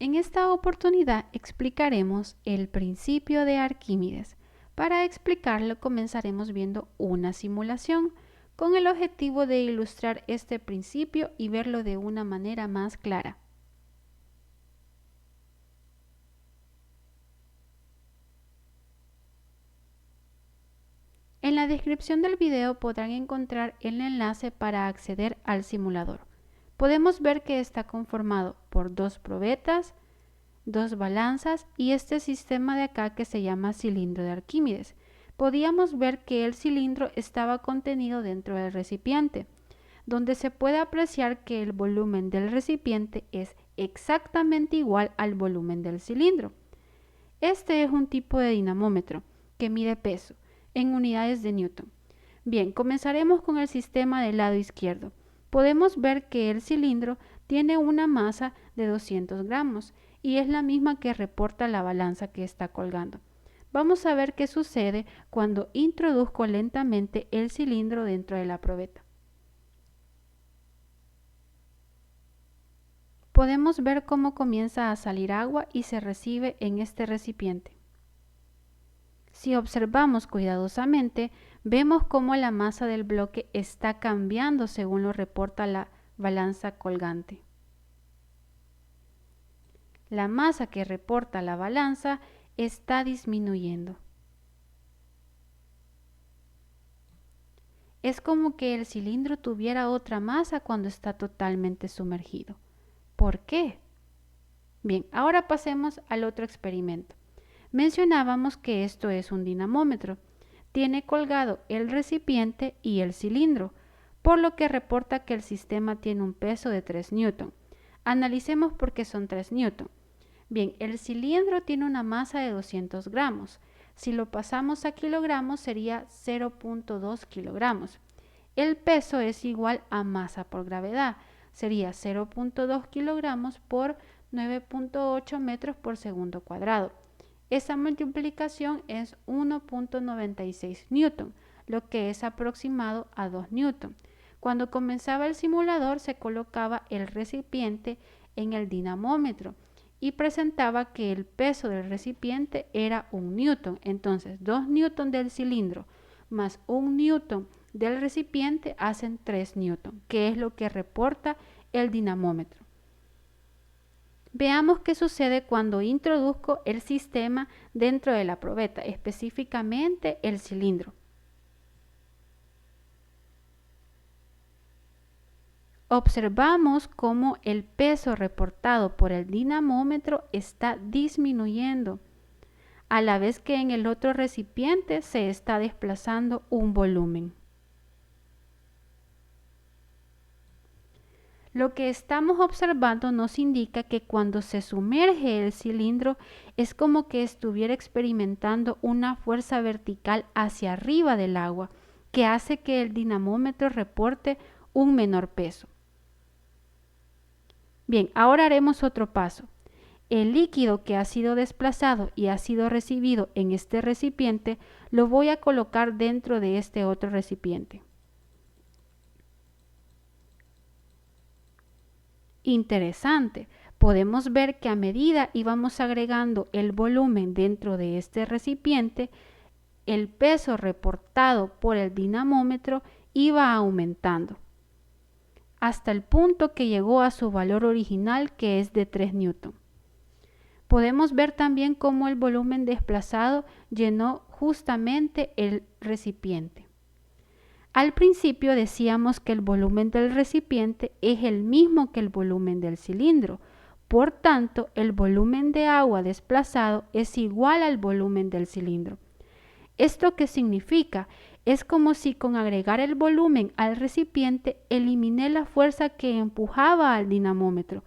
En esta oportunidad explicaremos el principio de Arquímedes. Para explicarlo comenzaremos viendo una simulación con el objetivo de ilustrar este principio y verlo de una manera más clara. En la descripción del video podrán encontrar el enlace para acceder al simulador. Podemos ver que está conformado por dos probetas, dos balanzas y este sistema de acá que se llama cilindro de Arquímedes. Podíamos ver que el cilindro estaba contenido dentro del recipiente, donde se puede apreciar que el volumen del recipiente es exactamente igual al volumen del cilindro. Este es un tipo de dinamómetro que mide peso en unidades de Newton. Bien, comenzaremos con el sistema del lado izquierdo. Podemos ver que el cilindro tiene una masa de 200 gramos y es la misma que reporta la balanza que está colgando. Vamos a ver qué sucede cuando introduzco lentamente el cilindro dentro de la probeta. Podemos ver cómo comienza a salir agua y se recibe en este recipiente. Si observamos cuidadosamente, vemos cómo la masa del bloque está cambiando según lo reporta la balanza colgante. La masa que reporta la balanza está disminuyendo. Es como que el cilindro tuviera otra masa cuando está totalmente sumergido. ¿Por qué? Bien, ahora pasemos al otro experimento. Mencionábamos que esto es un dinamómetro. Tiene colgado el recipiente y el cilindro, por lo que reporta que el sistema tiene un peso de 3 Newton. Analicemos por qué son 3 Newton. Bien, el cilindro tiene una masa de 200 gramos. Si lo pasamos a kilogramos sería 0.2 kilogramos. El peso es igual a masa por gravedad. Sería 0.2 kilogramos por 9.8 metros por segundo cuadrado. Esa multiplicación es 1.96 Newton, lo que es aproximado a 2 Newton. Cuando comenzaba el simulador se colocaba el recipiente en el dinamómetro y presentaba que el peso del recipiente era 1 Newton. Entonces 2 Newton del cilindro más 1 Newton del recipiente hacen 3 Newton, que es lo que reporta el dinamómetro. Veamos qué sucede cuando introduzco el sistema dentro de la probeta, específicamente el cilindro. Observamos cómo el peso reportado por el dinamómetro está disminuyendo, a la vez que en el otro recipiente se está desplazando un volumen. Lo que estamos observando nos indica que cuando se sumerge el cilindro es como que estuviera experimentando una fuerza vertical hacia arriba del agua, que hace que el dinamómetro reporte un menor peso. Bien, ahora haremos otro paso. El líquido que ha sido desplazado y ha sido recibido en este recipiente lo voy a colocar dentro de este otro recipiente. Interesante. Podemos ver que a medida íbamos agregando el volumen dentro de este recipiente, el peso reportado por el dinamómetro iba aumentando, hasta el punto que llegó a su valor original, que es de 3 Newton. Podemos ver también cómo el volumen desplazado llenó justamente el recipiente. Al principio decíamos que el volumen del recipiente es el mismo que el volumen del cilindro. Por tanto, el volumen de agua desplazado es igual al volumen del cilindro. ¿Esto qué significa? Es como si con agregar el volumen al recipiente eliminé la fuerza que empujaba al dinamómetro.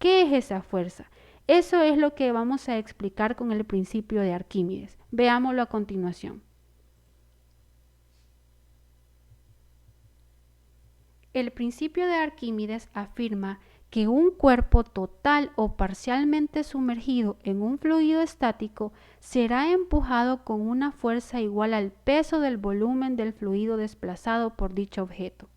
¿Qué es esa fuerza? Eso es lo que vamos a explicar con el principio de Arquímedes. Veámoslo a continuación. El principio de Arquímedes afirma que un cuerpo total o parcialmente sumergido en un fluido estático será empujado con una fuerza igual al peso del volumen del fluido desplazado por dicho objeto.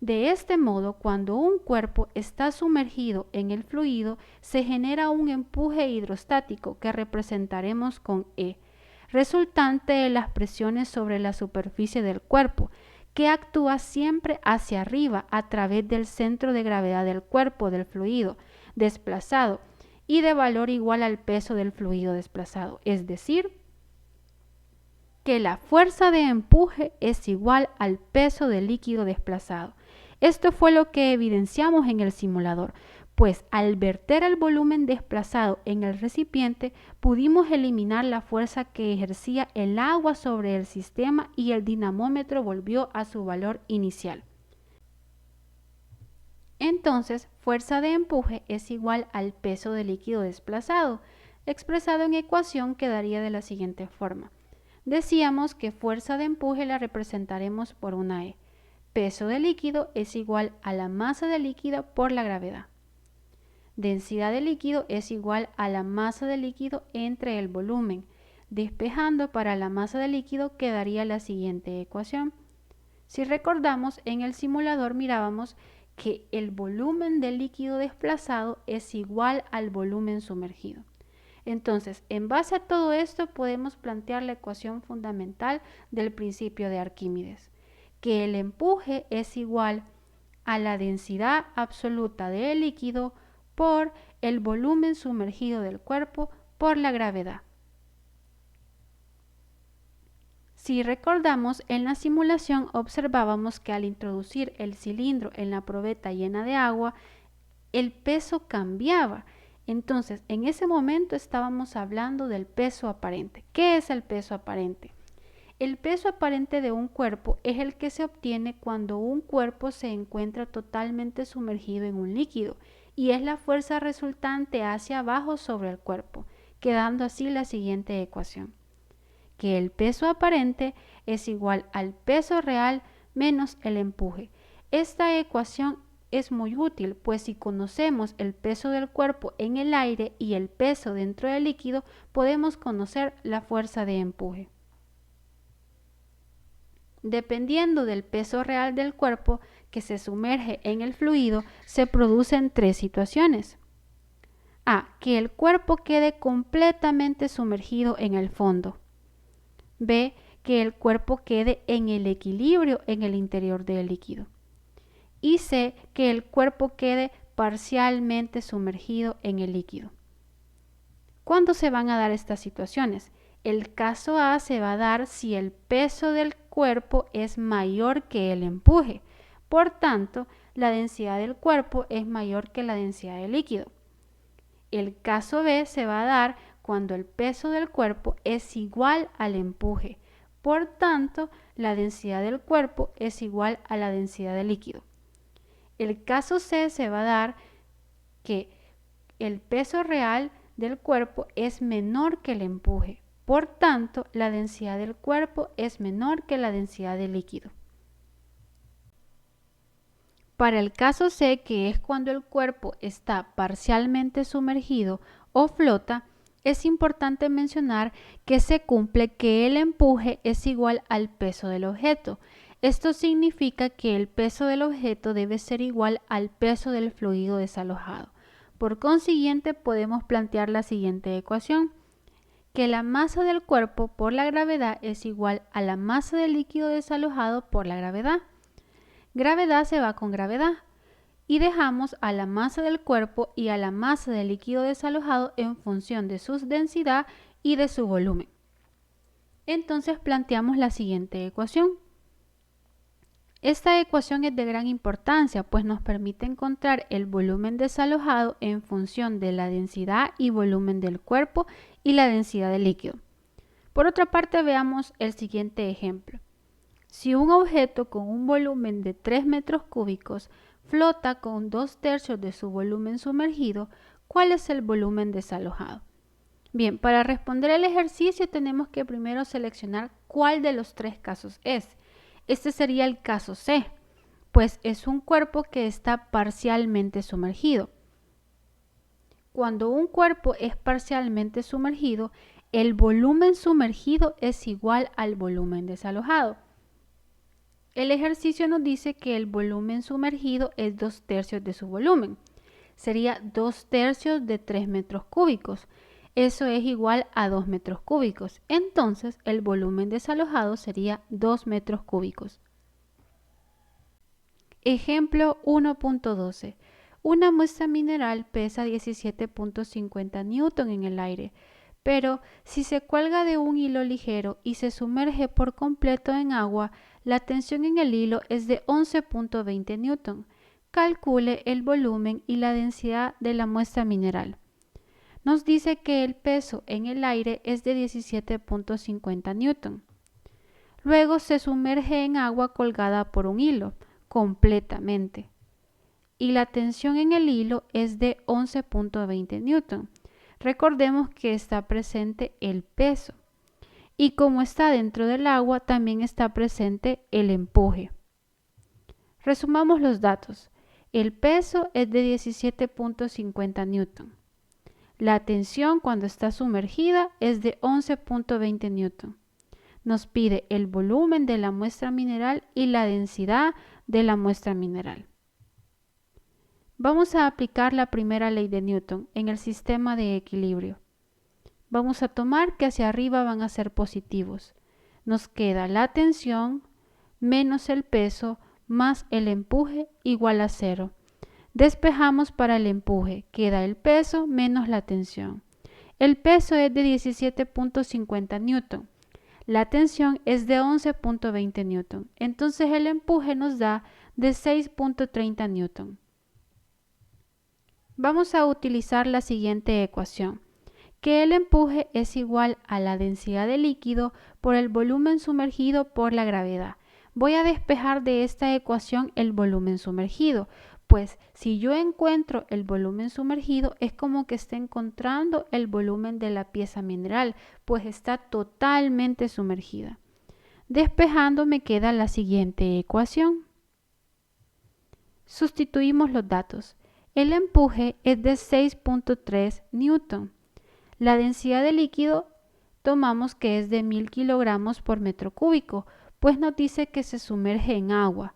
De este modo, cuando un cuerpo está sumergido en el fluido, se genera un empuje hidrostático que representaremos con E, resultante de las presiones sobre la superficie del cuerpo, que actúa siempre hacia arriba a través del centro de gravedad del cuerpo del fluido desplazado y de valor igual al peso del fluido desplazado, es decir, que la fuerza de empuje es igual al peso del líquido desplazado. Esto fue lo que evidenciamos en el simulador, pues al verter el volumen desplazado en el recipiente pudimos eliminar la fuerza que ejercía el agua sobre el sistema y el dinamómetro volvió a su valor inicial. Entonces, fuerza de empuje es igual al peso del líquido desplazado, expresado en ecuación quedaría de la siguiente forma. Decíamos que fuerza de empuje la representaremos por una E. Peso de líquido es igual a la masa de líquido por la gravedad. Densidad de líquido es igual a la masa de líquido entre el volumen. Despejando para la masa de líquido quedaría la siguiente ecuación. Si recordamos, en el simulador mirábamos que el volumen del líquido desplazado es igual al volumen sumergido. Entonces, en base a todo esto podemos plantear la ecuación fundamental del principio de Arquímedes, que el empuje es igual a la densidad absoluta del líquido por el volumen sumergido del cuerpo por la gravedad. Si recordamos, en la simulación observábamos que al introducir el cilindro en la probeta llena de agua, el peso cambiaba. Entonces, en ese momento estábamos hablando del peso aparente. ¿Qué es el peso aparente? El peso aparente de un cuerpo es el que se obtiene cuando un cuerpo se encuentra totalmente sumergido en un líquido y es la fuerza resultante hacia abajo sobre el cuerpo, quedando así la siguiente ecuación, que el peso aparente es igual al peso real menos el empuje. Esta ecuación es muy útil, pues si conocemos el peso del cuerpo en el aire y el peso dentro del líquido, podemos conocer la fuerza de empuje. Dependiendo del peso real del cuerpo que se sumerge en el fluido, se producen tres situaciones. A. Que el cuerpo quede completamente sumergido en el fondo. B. Que el cuerpo quede en el equilibrio en el interior del líquido. Y C, que el cuerpo quede parcialmente sumergido en el líquido. ¿Cuándo se van a dar estas situaciones? El caso A se va a dar si el peso del cuerpo es mayor que el empuje. Por tanto, la densidad del cuerpo es mayor que la densidad del líquido. El caso B se va a dar cuando el peso del cuerpo es igual al empuje. Por tanto, la densidad del cuerpo es igual a la densidad del líquido. El caso C se va a dar que el peso real del cuerpo es menor que el empuje. Por tanto, la densidad del cuerpo es menor que la densidad del líquido. Para el caso C, que es cuando el cuerpo está parcialmente sumergido o flota, es importante mencionar que se cumple que el empuje es igual al peso del objeto. Esto significa que el peso del objeto debe ser igual al peso del fluido desalojado. Por consiguiente, podemos plantear la siguiente ecuación, que la masa del cuerpo por la gravedad es igual a la masa del líquido desalojado por la gravedad. Gravedad se va con gravedad y dejamos a la masa del cuerpo y a la masa del líquido desalojado en función de su densidad y de su volumen. Entonces planteamos la siguiente ecuación. Esta ecuación es de gran importancia, pues nos permite encontrar el volumen desalojado en función de la densidad y volumen del cuerpo y la densidad del líquido. Por otra parte, veamos el siguiente ejemplo. Si un objeto con un volumen de 3 metros cúbicos flota con 2/3 de su volumen sumergido, ¿cuál es el volumen desalojado? Bien, para responder el ejercicio tenemos que primero seleccionar cuál de los tres casos es. Este sería el caso C, pues es un cuerpo que está parcialmente sumergido. Cuando un cuerpo es parcialmente sumergido, el volumen sumergido es igual al volumen desalojado. el ejercicio nos dice que el volumen sumergido es 2/3 de su volumen. Sería 2/3 de 3 metros cúbicos. Eso es igual a 2 metros cúbicos. Entonces, el volumen desalojado sería 2 metros cúbicos. Ejemplo 1.12. Una muestra mineral pesa 17.50 newton en el aire, pero si se cuelga de un hilo ligero y se sumerge por completo en agua, la tensión en el hilo es de 11.20 newton. Calcule el volumen y la densidad de la muestra mineral. Nos dice que el peso en el aire es de 17.50 newton. Luego se sumerge en agua colgada por un hilo completamente y la tensión en el hilo es de 11.20 newton. Recordemos que está presente el peso y como está dentro del agua también está presente el empuje. Resumamos los datos. El peso es de 17.50 newton. La tensión cuando está sumergida es de 11.20 newton. Nos pide el volumen de la muestra mineral y la densidad de la muestra mineral. Vamos a aplicar la primera ley de Newton en el sistema de equilibrio. Vamos a tomar que hacia arriba van a ser positivos. Nos queda la tensión menos el peso más el empuje igual a 0. Despejamos para el empuje, queda el peso menos la tensión. El peso es de 17.50 newton. La tensión es de 11.20 newton. Entonces el empuje nos da de 6.30 newton. Vamos a utilizar la siguiente ecuación, que el empuje es igual a la densidad de líquido por el volumen sumergido por la gravedad. Voy a despejar de esta ecuación el volumen sumergido, pues si yo encuentro el volumen sumergido es como que esté encontrando el volumen de la pieza mineral, pues está totalmente sumergida. Despejando me queda la siguiente ecuación. Sustituimos los datos. El empuje es de 6.3 newton. La densidad de líquido tomamos que es de 1000 kilogramos por metro cúbico, pues nos dice que se sumerge en agua.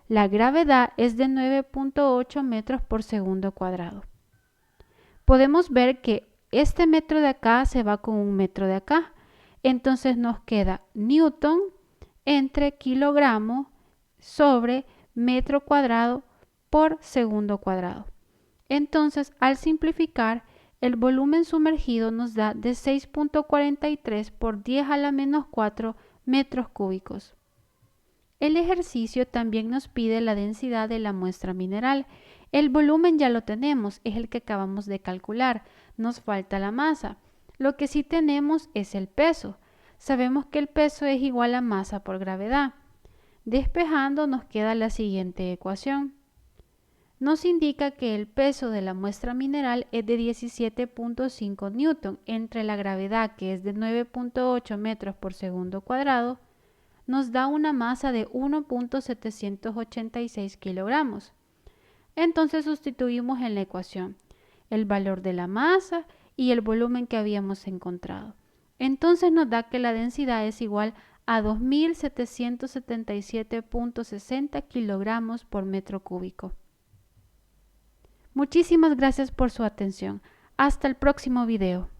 La gravedad es de 9.8 metros por segundo cuadrado. Podemos ver que este metro de acá se va con un metro de acá. Entonces nos queda newton entre kilogramo sobre metro cuadrado por segundo cuadrado. Entonces, al simplificar, el volumen sumergido nos da de 6.43 por 10 a la menos 4 metros cúbicos. El ejercicio también nos pide la densidad de la muestra mineral. El volumen ya lo tenemos, es el que acabamos de calcular. Nos falta la masa. Lo que sí tenemos es el peso. Sabemos que el peso es igual a masa por gravedad. Despejando nos queda la siguiente ecuación. Nos indica que el peso de la muestra mineral es de 17.5 newton entre la gravedad, que es de 9.8 metros por segundo cuadrado, nos da una masa de 1.786 kilogramos. Entonces sustituimos en la ecuación el valor de la masa y el volumen que habíamos encontrado. Entonces nos da que la densidad es igual a 2777.60 kilogramos por metro cúbico. Muchísimas gracias por su atención. Hasta el próximo video.